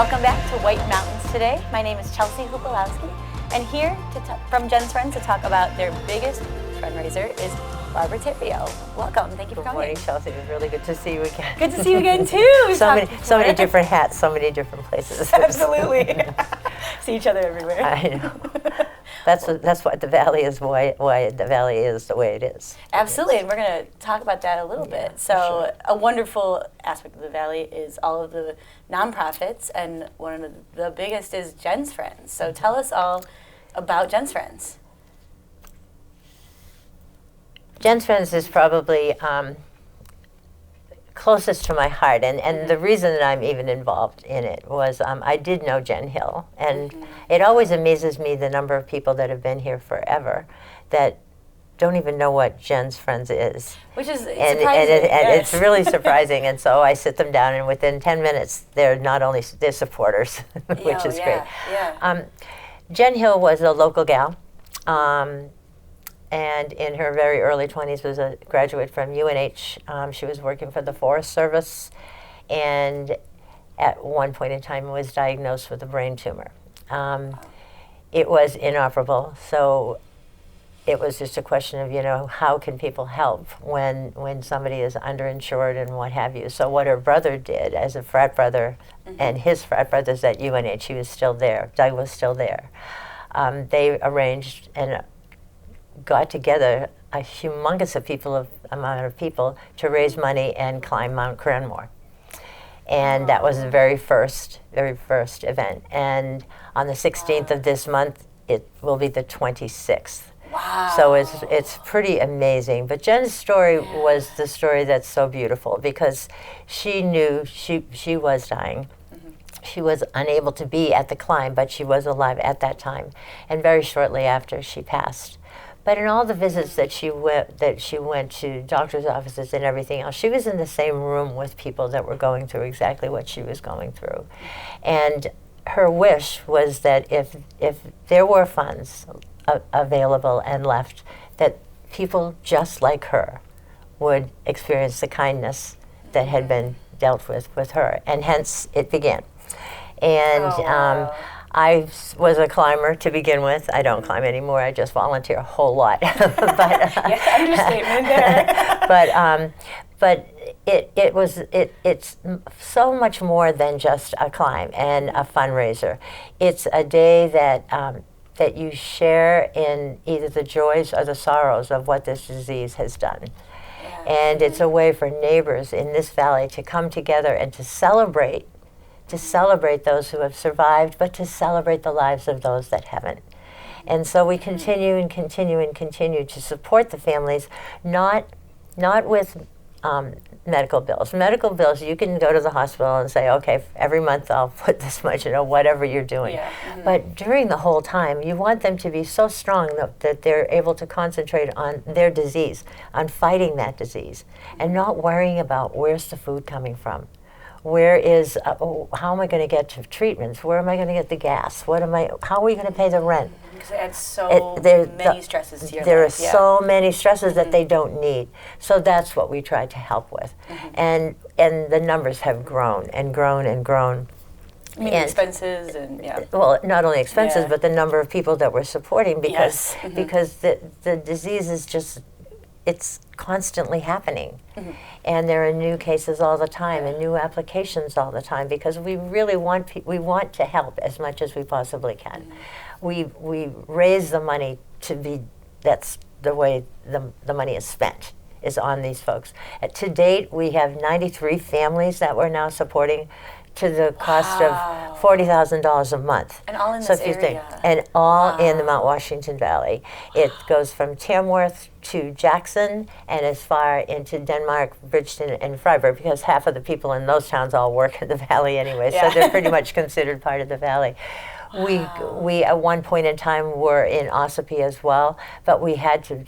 Welcome back to White Mountains today. My name is Chelsea Hupalowski, and here from Jen's Friends to talk about their biggest fundraiser is Barbara Theriault. Welcome. Thank you for coming. Good morning, Chelsea. It was really good to see you again. Good to see you again, too. so many different hats, so many different places. Absolutely. See each other everywhere. I know. That's what the Valley is, why the Valley is the way it is. Absolutely, and we're going to talk about that a little bit. So sure. A wonderful aspect of the Valley is all of the nonprofits, and one of the biggest is Jen's Friends. So tell us all about Jen's Friends. Jen's Friends is probably closest to my heart, and the reason that I'm even involved in it was I did know Jen Hill, and it always amazes me the number of people that have been here forever that don't even know what Jen's Friends is. Which is surprising. And it's really surprising, and so I sit them down, and within 10 minutes, they're supporters, which is great. Yeah. Jen Hill was a local gal. And in her very early 20s was a graduate from UNH. She was working for the Forest Service, and at one point in time was diagnosed with a brain tumor. It was inoperable, so it was just a question of, how can people help when somebody is underinsured and what have you. So what her brother did as a frat brother, and his frat brothers at UNH, he was still there, Doug was still there. They arranged and got together a humongous amount of people to raise money and climb Mount Cranmore. And that was the very first event. And on the 16th of this month, it will be the 26th. Wow. So it's pretty amazing. But Jen's story was the story that's so beautiful because she knew she was dying. She was unable to be at the climb, but she was alive at that time. And very shortly after, she passed. But in all the visits that she went to doctor's offices and everything else, she was in the same room with people that were going through exactly what she was going through. And her wish was that if there were funds available and left, that people just like her would experience the kindness that had been dealt with her. And hence it began. And I was a climber to begin with. I don't climb anymore. I just volunteer a whole lot. Understatement there. But it's so much more than just a climb and a fundraiser. It's a day that you share in either the joys or the sorrows of what this disease has done. And it's a way for neighbors in this valley to come together and to celebrate those who have survived, but to celebrate the lives of those that haven't. And so we continue and continue and continue to support the families, not with medical bills. Medical bills, you can go to the hospital and say, okay, every month I'll put this much, whatever you're doing. Yeah. But during the whole time, you want them to be so strong that they're able to concentrate on their disease, on fighting that disease, and not worrying about where's the food coming from. Where is, how am I going to get to treatments? Where am I going to get the gas? How are we going to pay the rent? Because it adds so many stresses to your life. There are so many stresses that they don't need. So that's what we try to help with. And the numbers have grown and grown and grown. I mean, expenses and, Well, not only expenses, but the number of people that we're supporting because the disease is just, it's constantly happening. And there are new cases all the time and new applications all the time because we really want to help as much as we possibly can. We raise the money that's the way the money is spent, is on these folks. To date, we have 93 families that we're now supporting to the cost of $40,000 a month. And all in this area. And all in the Mount Washington Valley. It goes from Tamworth to Jackson and as far into Denmark, Bridgeton, and Freiburg, because half of the people in those towns all work in the valley anyway, so they're pretty much considered part of the valley. We at one point in time were in Ossipee as well, but we had to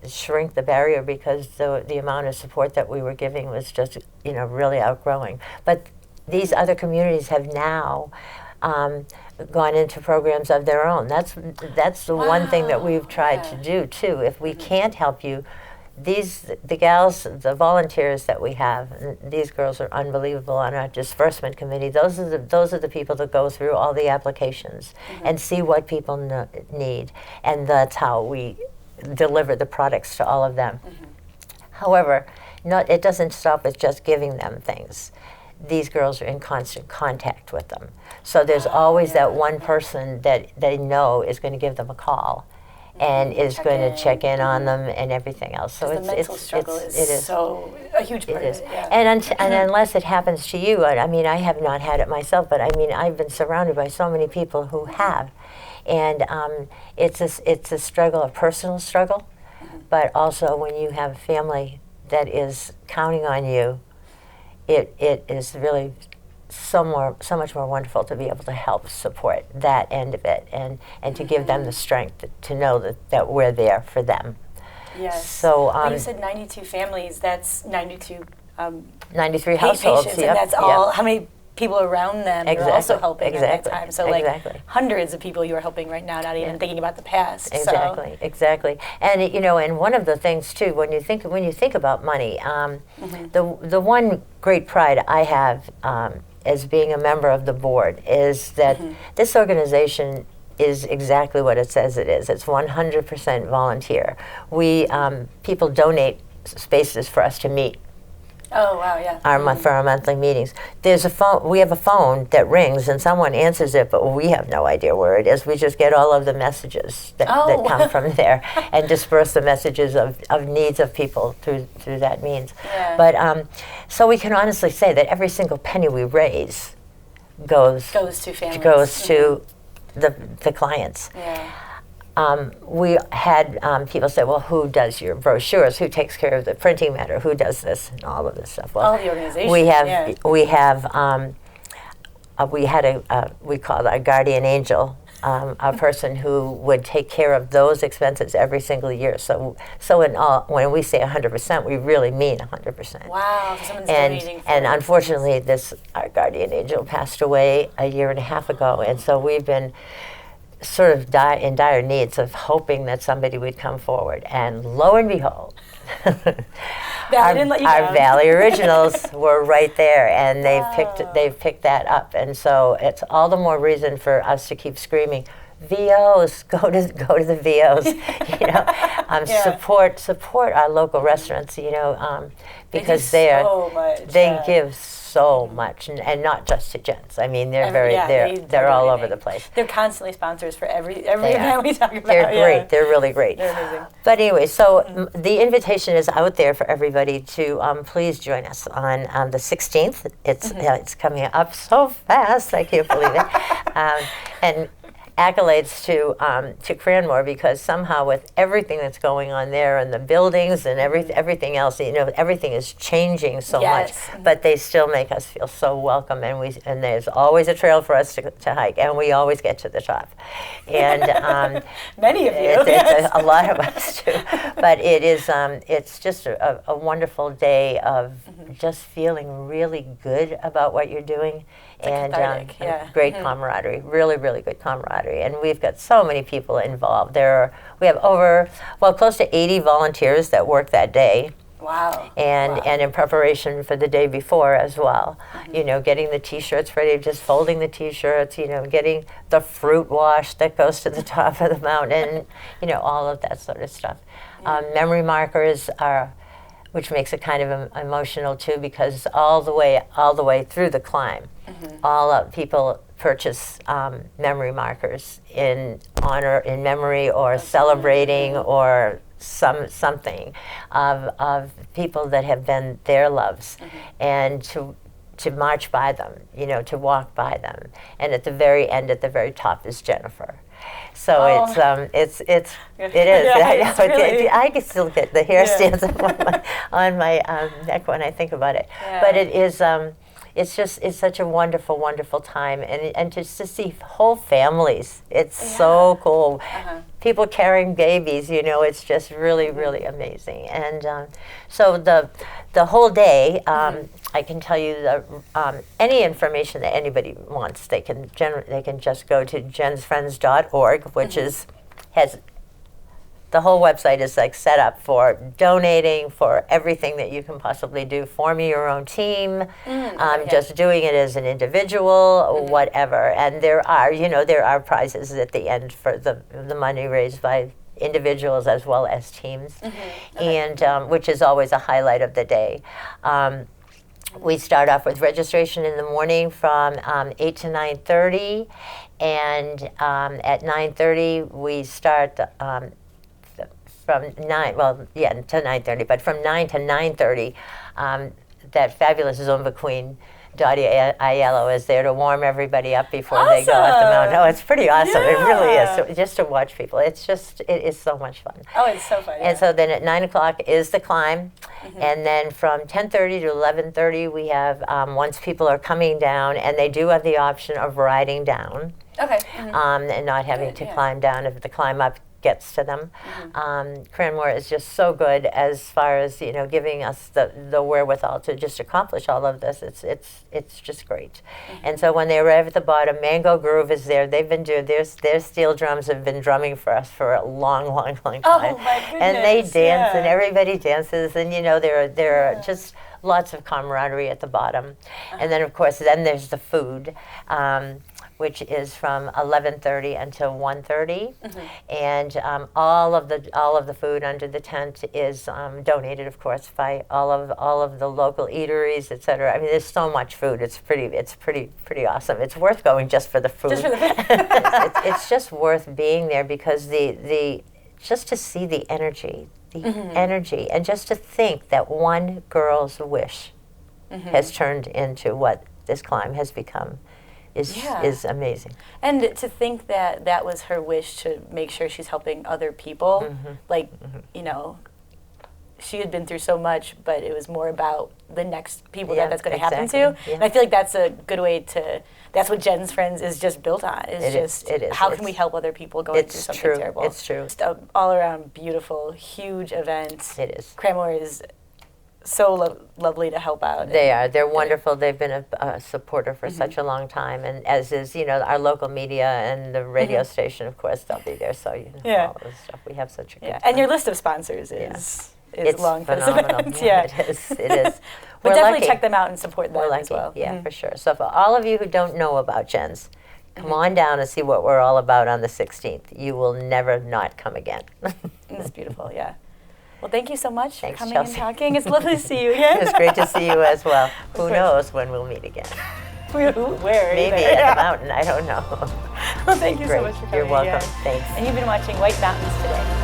shrink the barrier because the amount of support that we were giving was just really outgrowing. But these other communities have now gone into programs of their own. That's the one thing that we've tried to do too. If we can't help you, the gals, the volunteers that we have, and these girls are unbelievable on our disbursement committee. Those are the people that go through all the applications and see what people need, and that's how we deliver the products to all of them. However, it doesn't stop with just giving them things. These girls are in constant contact with them. So there's always that one person that they know is going to give them a call and is going to check in on them and everything else. So the mental struggle is so a huge part of it. Yeah. And unless it happens to you, I mean, I have not had it myself, but I mean, I've been surrounded by so many people who have. And it's a struggle, a personal struggle, but also when you have a family that is counting on you, it is really so much more wonderful to be able to help support that end of it, and to give them the strength to know that we're there for them. Yes. So you said 92 families. That's 92 93 households. Patients, and that's all. How many people around them you're also helping at that time? So hundreds of people you are helping right now, not even thinking about the past. Exactly. And and one of the things too, when you think about money, the one great pride I have as being a member of the board is that this organization is exactly what it says it is. It's 100% volunteer. We people donate spaces for us to meet. Oh wow, yeah. For our monthly meetings. There's a phone. We have a phone that rings, and someone answers it, but we have no idea where it is. We just get all of the messages that come from there, and disperse the messages of needs of people through that means. Yeah. But so we can honestly say that every single penny we raise goes to families. Goes to the clients. Yeah. We had people say, well, who does your brochures? Who takes care of the printing matter? Who does this and all of this stuff? Well, all the organizations. We we called our guardian angel, a person who would take care of those expenses every single year. So when we say 100%, we really mean 100%. Wow, so someone's donating. And unfortunately, our guardian angel passed away a year and a half ago, and so we've been sort of in dire needs of hoping that somebody would come forward. And lo and behold, our Valley Originals were right there, and they've picked that up. And so it's all the more reason for us to keep screaming, VOs, go to the VOs, support our local restaurants, because they give so much, and not just to gents. I mean, they're all over the place. They're constantly sponsors for every event we talk about. They're great. They're really great. They're amazing. But anyway, so the invitation is out there for everybody to please join us on the 16th. It's coming up so fast. I can't believe it. And accolades to Cranmore, because somehow with everything that's going on there and the buildings and everything else, everything is changing so much, but they still make us feel so welcome, and there's always a trail for us to hike, and we always get to the top. And many of you, it's a lot of us too. But it's just a wonderful day of just feeling really good about what you're doing. And great camaraderie, really, really good camaraderie. And we've got so many people involved. We have close to 80 volunteers that work that day. Wow. And in preparation for the day before as well. Getting the T-shirts ready, just folding the T-shirts, getting the fruit wash that goes to the top of the mountain, all of that sort of stuff. Memory markers which makes it kind of emotional too, because all the way through the climb, all of people purchase memory markers in memory or celebrating or something of people that have been their loves, and to march by them, to walk by them, and at the very end, at the very top, is Jennifer. So it is. Yeah, I can still get the hair stands up on my neck when I think about it. Yeah. But it is. It's such a wonderful, wonderful time, and just to see whole families. It's so cool. People carrying babies. It's just really, really amazing. And so the whole day. I can tell you that any information that anybody wants, they can just go to jensfriends.org, which has the whole website is like set up for donating, for everything that you can possibly do. Forming your own team, just doing it as an individual, whatever. And there are prizes at the end for the money raised by individuals as well as teams, and which is always a highlight of the day. We start off with registration in the morning from 8 to 9:30, and at 9:30 we start from 9, to 9:30, but from 9 to 9:30, that fabulous Zumba queen, Dottie Aiello, is there to warm everybody up before they go up the mountain. Oh, it's pretty awesome. It really is. So just to watch people, it is so much fun. Oh, it's so fun. And so then at 9 o'clock is the climb. And then from 10:30 to 11:30, we have, once people are coming down, and they do have the option of riding down. Okay. And not having to climb down if the climb up gets to them. Cranmore is just so good as far as giving us the wherewithal to just accomplish all of this. It's just great. And so when they arrive at the bottom, Mango Groove is there. They've been doing their steel drums have been drumming for us for a long time. Oh my goodness! And they dance, and everybody dances, and there are just lots of camaraderie at the bottom. And then of course there's the food. Which is from 11:30 until 1:30, and all of the food under the tent is donated, of course, by all of the local eateries, etc. I mean, there's so much food. It's pretty awesome. It's worth going just for the food. Just for the food. it's just worth being there because just to see the energy, and just to think that one girl's wish has turned into what this climb has become. Is amazing. And to think that that was her wish, to make sure she's helping other people, she had been through so much, but it was more about the next people that's going to happen to. Yeah. And I feel like that's a good way that's what Jen's Friends is just built on. It is. How can we help other people going through something terrible? It's true. Just an all-around beautiful, huge event. It is. Cranmore is so lovely to help out. They are. They're wonderful. They've been a supporter for such a long time, and as is our local media and the radio station. Of course, they'll be there. So all of this stuff. We have such a good time. And your list of sponsors is long for this phenomenal. event. It is. It is. But We're definitely lucky. check them out and support them as well. Yeah, for sure. So for all of you who don't know about Jen's, come on down and see what we're all about on the 16th. You will never not come again. It's beautiful. Yeah. Well, thank you so much Thanks, for coming Chelsea. and talking. It's lovely to see you again. It's great to see you as well. Who knows when we'll meet again? Where? Maybe at the mountain. I don't know. Well, thank you so much for coming. You're welcome. Again. Thanks. And you've been watching White Mountains Today.